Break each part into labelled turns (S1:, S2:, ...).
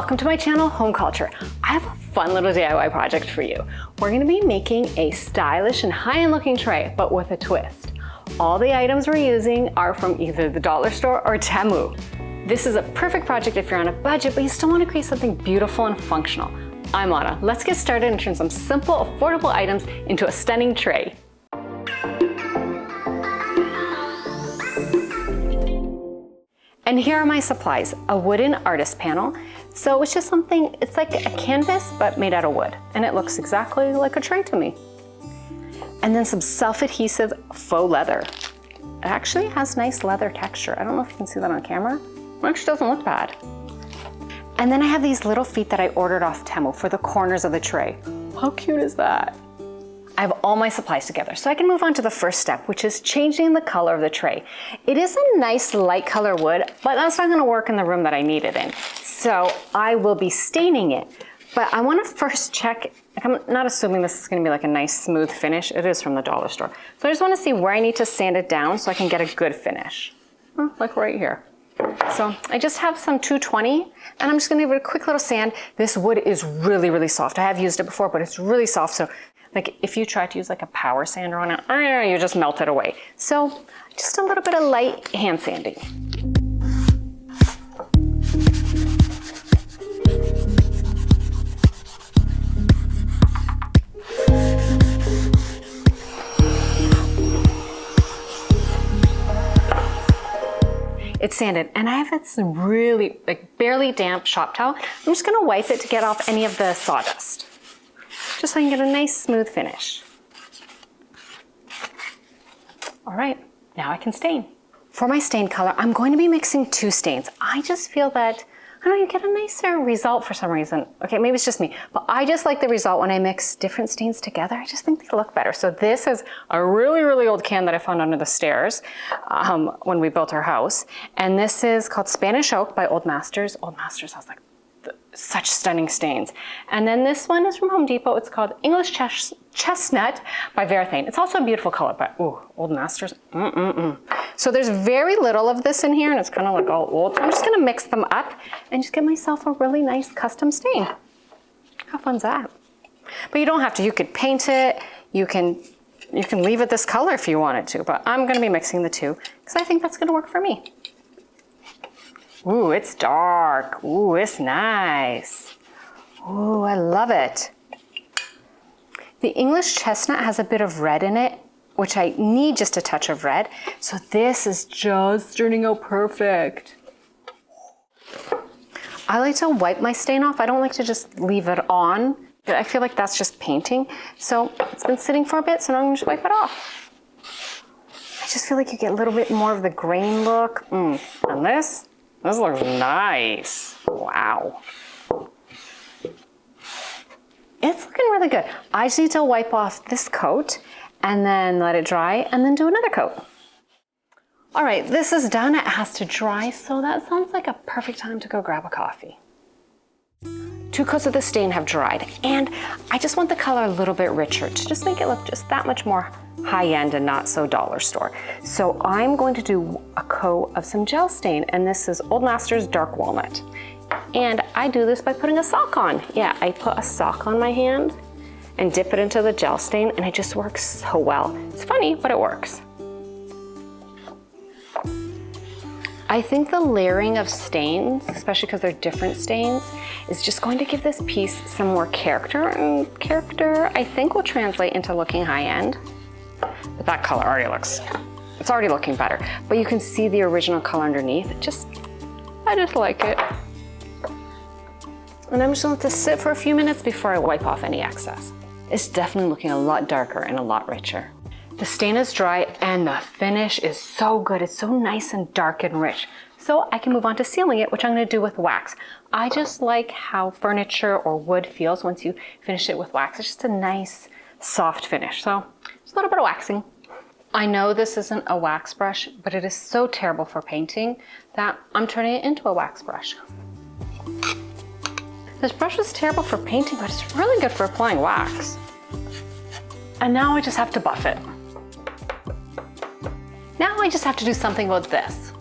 S1: Welcome to my channel, Home Culture. I have a fun little DIY project for you. We're gonna be making a stylish and high-end looking tray, but with a twist. All the items we're using are from either the dollar store or Temu. This is a perfect project if you're on a budget, but you still want to create something beautiful and functional. I'm Anna. Let's get started and turn some simple, affordable items into a stunning tray. And here are my supplies. A wooden artist panel. So it's just something, it's like a canvas, but made out of wood. And it looks exactly like a tray to me. And then some self-adhesive faux leather. It actually has nice leather texture. I don't know if you can see that on camera. It actually doesn't look bad. And then I have these little feet that I ordered off Temu for the corners of the tray. How cute is that? I have all my supplies together, so I can move on to the first step, which is changing the color of the tray. It is a nice light color wood, but that's not gonna work in the room that I need it in. So I will be staining it, but I wanna first check, I'm not assuming this is gonna be like a nice smooth finish. It is from the dollar store. So I just wanna see where I need to sand it down so I can get a good finish. Like right here. So I just have some 220 and I'm just gonna give it a quick little sand. This wood is really, really soft. I have used it before, but it's really soft. So like if you try to use like a power sander on it, you just melt it away. So just a little bit of light hand sanding. It's sanded, and I have this really like barely damp shop towel. I'm just gonna wipe it to get off any of the sawdust, just so I can get a nice smooth finish. All right, now I can stain. For my stain color, I'm going to be mixing two stains. I just feel that, I don't know, you get a nicer result for some reason. Okay, maybe it's just me, but I just like the result when I mix different stains together. I just think they look better. So this is a really, really old can that I found under the stairs when we built our house. And this is called Spanish Oak by Old Masters. Old Masters has like such stunning stains. And then this one is from Home Depot. It's called English Chestnut by Varathane. It's also a beautiful color, but ooh, Old Masters, So there's very little of this in here and it's kind of like all old. So I'm just gonna mix them up and just get myself a really nice custom stain. How fun's that? But you don't have to, you could paint it, you can leave it this color if you wanted to, but I'm gonna be mixing the two because I think that's gonna work for me. Ooh, it's dark. Ooh, it's nice. Ooh, I love it. The English chestnut has a bit of red in it, which I need just a touch of red. So this is just turning out perfect. I like to wipe my stain off. I don't like to just leave it on. I feel like that's just painting. So it's been sitting for a bit, so now I'm gonna just wipe it off. I just feel like you get a little bit more of the grain look. And this looks nice. Wow. It's looking really good. I just need to wipe off this coat and then let it dry and then do another coat. All right, this is done. It has to dry, so that sounds like a perfect time to go grab a coffee. 2 coats of the stain have dried, and I just want the color a little bit richer to just make it look just that much more high-end and not so dollar store. So I'm going to do a coat of some gel stain, and this is Old Masters Dark Walnut. And I do this by putting a sock on. Yeah, I put a sock on my hand and dip it into the gel stain, and it just works so well. It's funny, but it works. I think the layering of stains, especially because they're different stains, is just going to give this piece some more character, and character I think will translate into looking high-end. But that color already looks, it's already looking better. But you can see the original color underneath. I just like it. And I'm just gonna let this sit for a few minutes before I wipe off any excess. It's definitely looking a lot darker and a lot richer. The stain is dry and the finish is so good. It's so nice and dark and rich. So I can move on to sealing it, which I'm gonna do with wax. I just like how furniture or wood feels once you finish it with wax. It's just a nice, soft finish. So just a little bit of waxing. I know this isn't a wax brush, but it is so terrible for painting that I'm turning it into a wax brush. This brush is terrible for painting, but it's really good for applying wax. And now I just have to buff it. Now I just have to do something about this.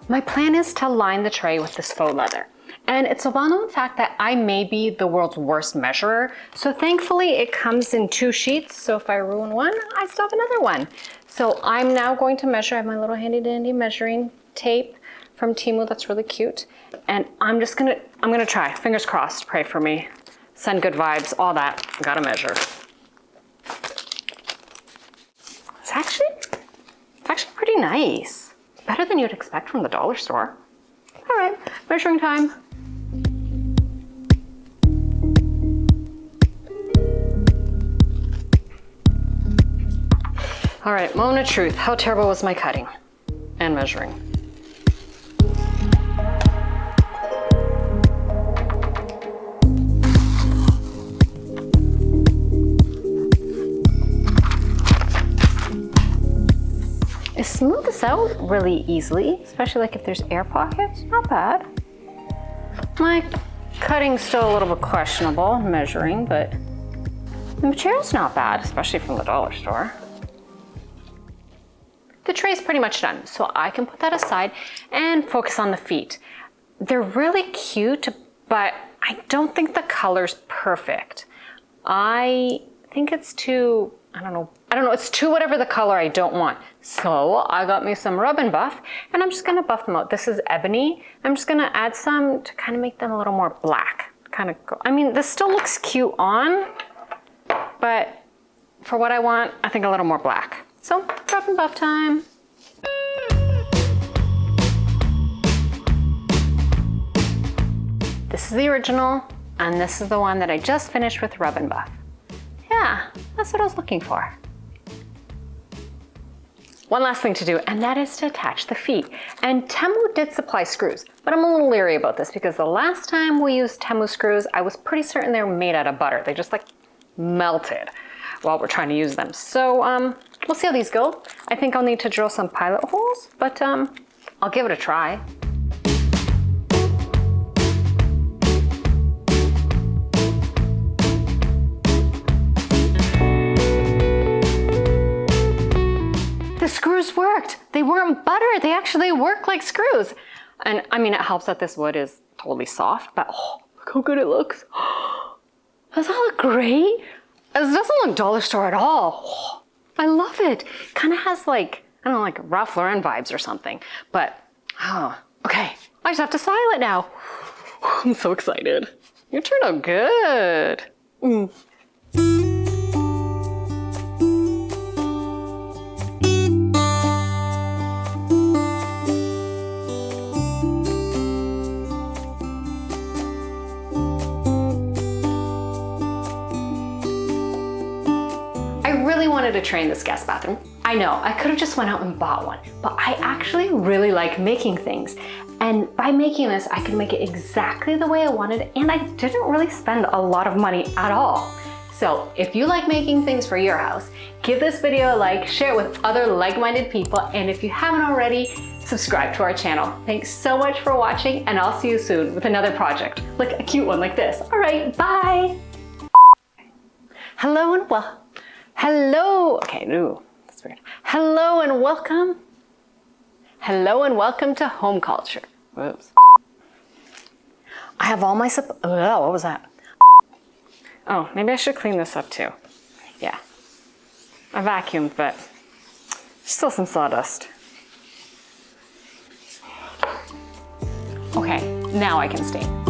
S1: My plan is to line the tray with this faux leather. And it's a well-known fact that I may be the world's worst measurer. So thankfully it comes in 2 sheets. So if I ruin one, I still have another one. So I'm now going to measure. I have my little handy dandy measuring tape from Temu that's really cute. And I'm gonna try, fingers crossed, pray for me. Send good vibes, all that, gotta measure. It's actually pretty nice. Better than you'd expect from the dollar store. All right, measuring time. All right, moment of truth. How terrible was my cutting and measuring? It smooths out really easily, especially like if there's air pockets. Not bad. My cutting's still a little bit questionable, measuring, but the material's not bad, especially from the dollar store. The tray's pretty much done, so I can put that aside and focus on the feet. They're really cute, but I don't think the color's perfect. I think it's too, I don't know, it's too whatever the color I don't want. So I got me some Rub and Buff, and I'm just gonna buff them out. This is ebony. I'm just gonna add some to kind of make them a little more black. I mean, this still looks cute on, but for what I want, I think a little more black. So, Rub and Buff time. This is the original, and this is the one that I just finished with Rub and Buff. Yeah, that's what I was looking for. One last thing to do, and that is to attach the feet. And Temu did supply screws, but I'm a little leery about this because the last time we used Temu screws, I was pretty certain they were made out of butter. They just like melted while we're trying to use them. So we'll see how these go. I think I'll need to drill some pilot holes, but I'll give it a try. The screws worked. They weren't butter. They actually work like screws. And I mean, it helps that this wood is totally soft, but oh, look how good it looks. Does that look great? This doesn't look dollar store at all. Oh, I love it. Kind of has like, I don't know, like Ralph Lauren vibes or something. But, oh, okay. I just have to style it now. I'm so excited. You turned out good. Wanted to try in this guest bathroom. I know, I could have just went out and bought one, but I actually really like making things. And by making this, I could make it exactly the way I wanted, and I didn't really spend a lot of money at all. So if you like making things for your house, give this video a like, share it with other like-minded people, and if you haven't already, subscribe to our channel. Thanks so much for watching, and I'll see you soon with another project, like a cute one like this. All right, bye. Hello and okay, no, that's weird. Hello and welcome to Home Culture. Whoops. I have all my oh, what was that? Oh, maybe I should clean this up too. Yeah, I vacuumed, but still some sawdust. Okay, now I can stain.